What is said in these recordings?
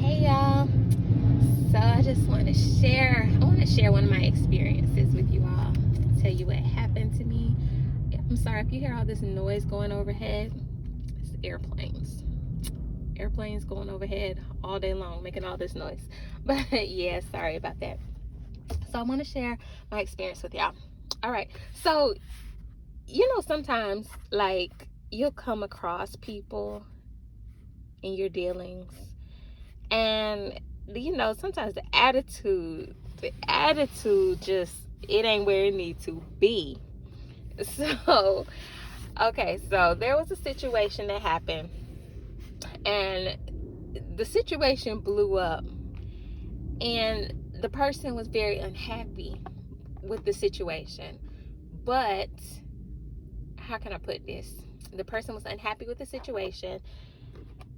Hey y'all. So I want to share one of my experiences with you all. Tell you what happened to me. I'm sorry if you hear all this noise going overhead. It's airplanes. Airplanes going overhead all day long making all this noise. But yeah, sorry about that. So I want to share my experience with y'all. All right. So, sometimes like you'll come across people in your dealings, and sometimes the attitude just, it ain't where it needs to be. So okay, so there was a situation that happened, and the situation blew up, and the person was very unhappy with the situation. But how can I put this? The person was unhappy with the situation,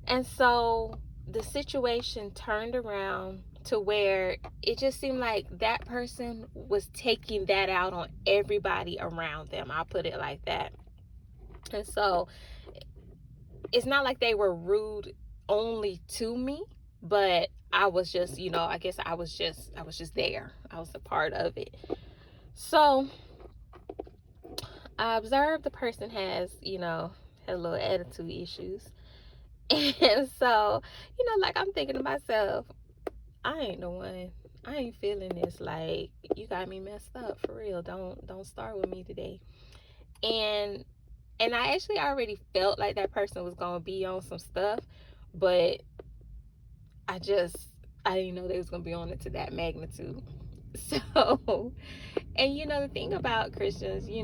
and so the situation turned around to where it just seemed like that person was taking that out on everybody around them. I'll put it like that. And so it's not like they were rude only to me, but I was just, I guess I was just there. I was a part of it. So I observed the person had a little attitude issues. And so, like, I'm thinking to myself, I ain't the one. I ain't feeling this. Like, you got me messed up for real. Don't start with me today. And I actually already felt like that person was gonna be on some stuff, but I just I didn't know they was gonna be on it to that magnitude. So, and the thing about Christians, we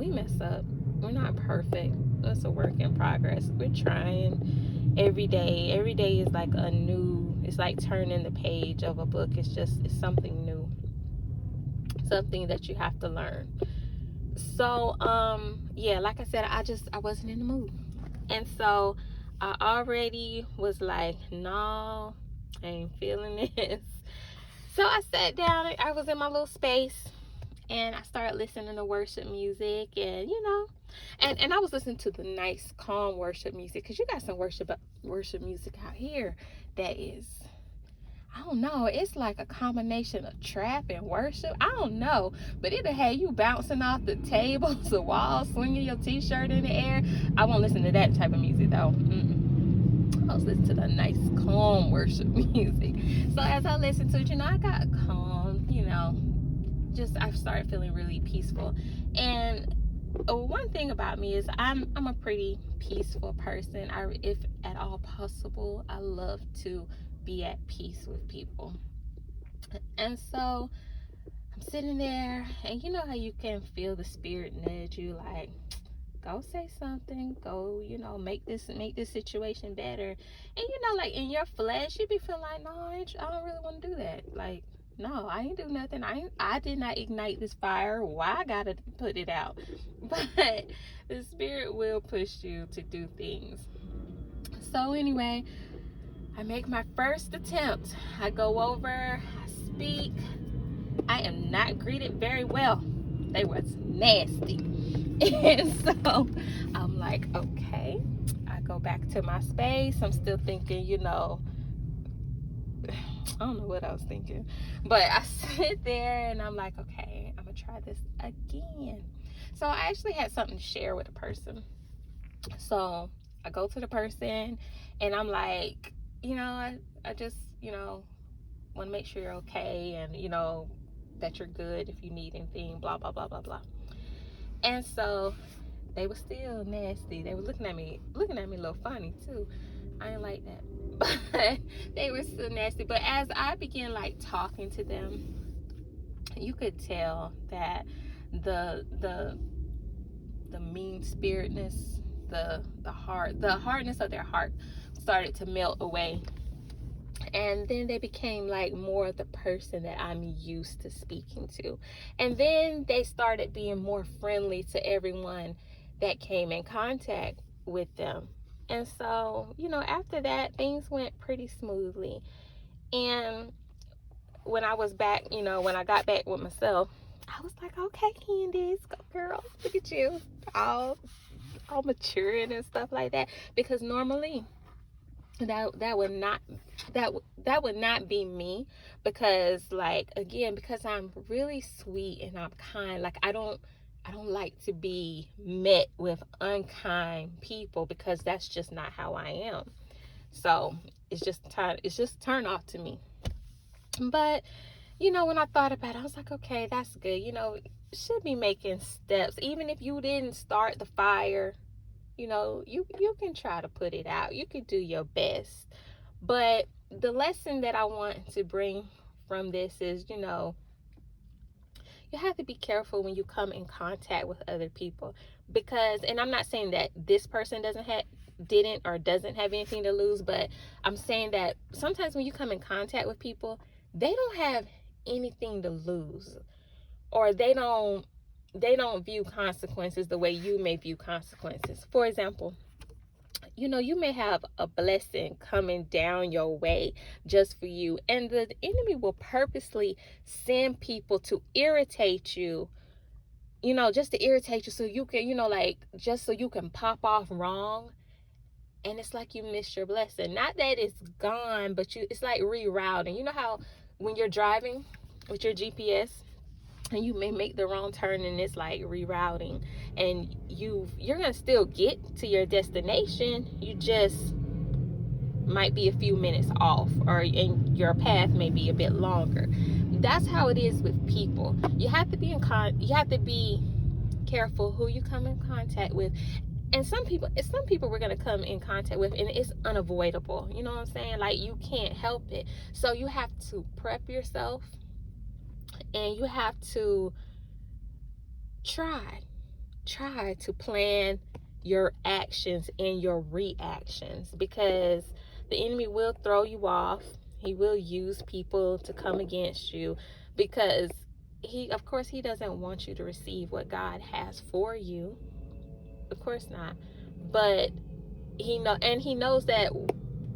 mess up. We're not perfect. It's a work in progress. We're trying every day. Every day is like it's like turning the page of a book. It's something new, something that you have to learn. So, yeah, like I said, I wasn't in the mood. And so I already was like, no, I ain't feeling this. So I sat down, I was in my little space, and I started listening to worship music, and and I was listening to the nice calm worship music, because you got some worship music out here that is, I don't know, it's like a combination of trap and worship. I don't know, but it'll have you bouncing off the tables, the walls, swinging your t-shirt in the air. I won't listen to that type of music though. I was listening to the nice calm worship music. So as I listened to it, I got calm, just I started feeling really peaceful. And one thing about me is I'm a pretty peaceful person. If at all possible, I love to be at peace with people. And so I'm sitting there, and you know how you can feel the spirit nudge you, like, go say something, go, make this situation better. And like in your flesh, you be feeling like, no, I don't really want to do that. Like, no, I ain't do nothing. I did not ignite this fire. Why I gotta put it out? But the spirit will push you to do things. So anyway, I make my first attempt. I go over, I speak. I am not greeted very well. They was nasty. And so I'm like, okay. I go back to my space. I'm still thinking, I don't know what I was thinking. But I sit there and I'm like, okay, I'm going to try this again. So I actually had something to share with a person. So I go to the person and I'm like, I just, want to make sure you're okay, and, that you're good if you need anything, blah, blah, blah, blah, blah. And so they were still nasty. They were looking at me a little funny too. I ain't like that. But they were still nasty. But as I began like talking to them, you could tell that the mean spiritness, the hardness of their heart started to melt away. And then they became like more of the person that I'm used to speaking to. And then they started being more friendly to everyone that came in contact with them. And so, after that, things went pretty smoothly. And when I was back, when I got back with myself, I was like, okay, Candace, go girl, look at you, all maturing and stuff like that. Because normally that would not that would not be me, because like, again, because I'm really sweet and I'm kind. Like, I don't like to be met with unkind people, because that's just not how I am. So it's just turn off to me. But when I thought about it, I was like, okay, that's good. Should be making steps, even if you didn't start the fire. You can try to put it out. You can do your best. But the lesson that I want to bring from this is, you have to be careful when you come in contact with other people, because, and I'm not saying that this person didn't or doesn't have anything to lose, but I'm saying that sometimes when you come in contact with people, they don't have anything to lose, or they don't view consequences the way you may view consequences. For example, you may have a blessing coming down your way just for you, and the enemy will purposely send people to irritate you, just to irritate you, so you can, like, just so you can pop off wrong. And it's like you missed your blessing. Not that it's gone, but it's like rerouting. You know how when you're driving with your GPS, and you may make the wrong turn, and it's like rerouting, and you're gonna still get to your destination. You just might be a few minutes off, and your path may be a bit longer. That's how it is with people. You have to be careful who you come in contact with. And some people we're going to come in contact with, and it's unavoidable. You know what I'm saying? Like, you can't help it. So you have to prep yourself, and you have to try to plan your actions and your reactions, because the enemy will throw you off. He will use people to come against you, because of course he doesn't want you to receive what God has for you. Of course not. But he knows that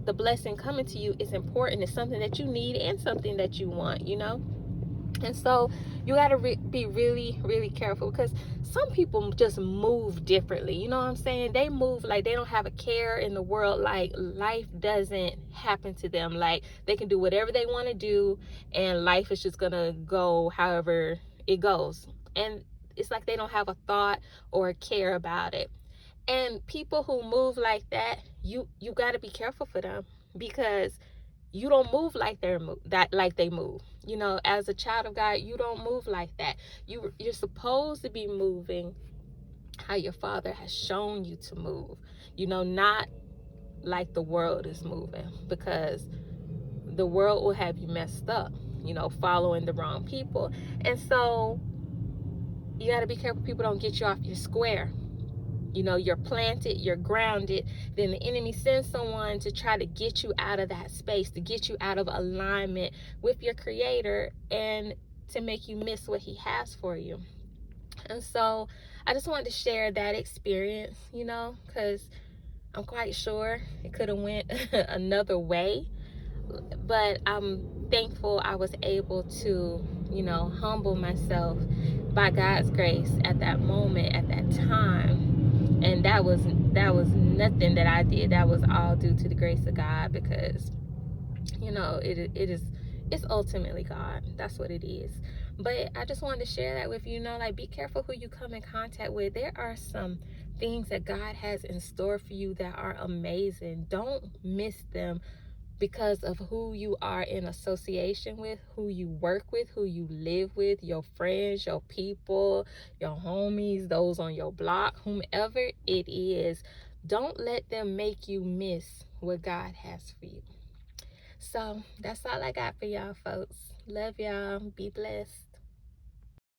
the blessing coming to you is important. It's something that you need and something that you want, And so you got to be really, really careful, because some people just move differently. You know what I'm saying? They move like they don't have a care in the world. Like, life doesn't happen to them. Like, they can do whatever they want to do, and life is just going to go however it goes. And it's like they don't have a thought or a care about it. And people who move like that, you got to be careful for them, because you don't move like they move. As a child of God, you don't move like that. You're supposed to be moving how your Father has shown you to move. Not like the world is moving, because the world will have you messed up, following the wrong people. And so you got to be careful people don't get you off your square. You're planted, you're grounded, then the enemy sends someone to try to get you out of that space, to get you out of alignment with your Creator, and to make you miss what he has for you. And so I just wanted to share that experience, because I'm quite sure it could have went another way, but I'm thankful I was able to, humble myself by God's grace at that moment, at that time. And that was nothing that I did. That was all due to the grace of God, because it's ultimately God. That's what it is. But I just wanted to share that with you. Like, be careful who you come in contact with. There are some things that God has in store for you that are amazing. Don't miss them because of who you are in association with, who you work with, who you live with, your friends, your people, your homies, those on your block, whomever it is. Don't let them make you miss what God has for you. So that's all I got for y'all, folks. Love y'all. Be blessed.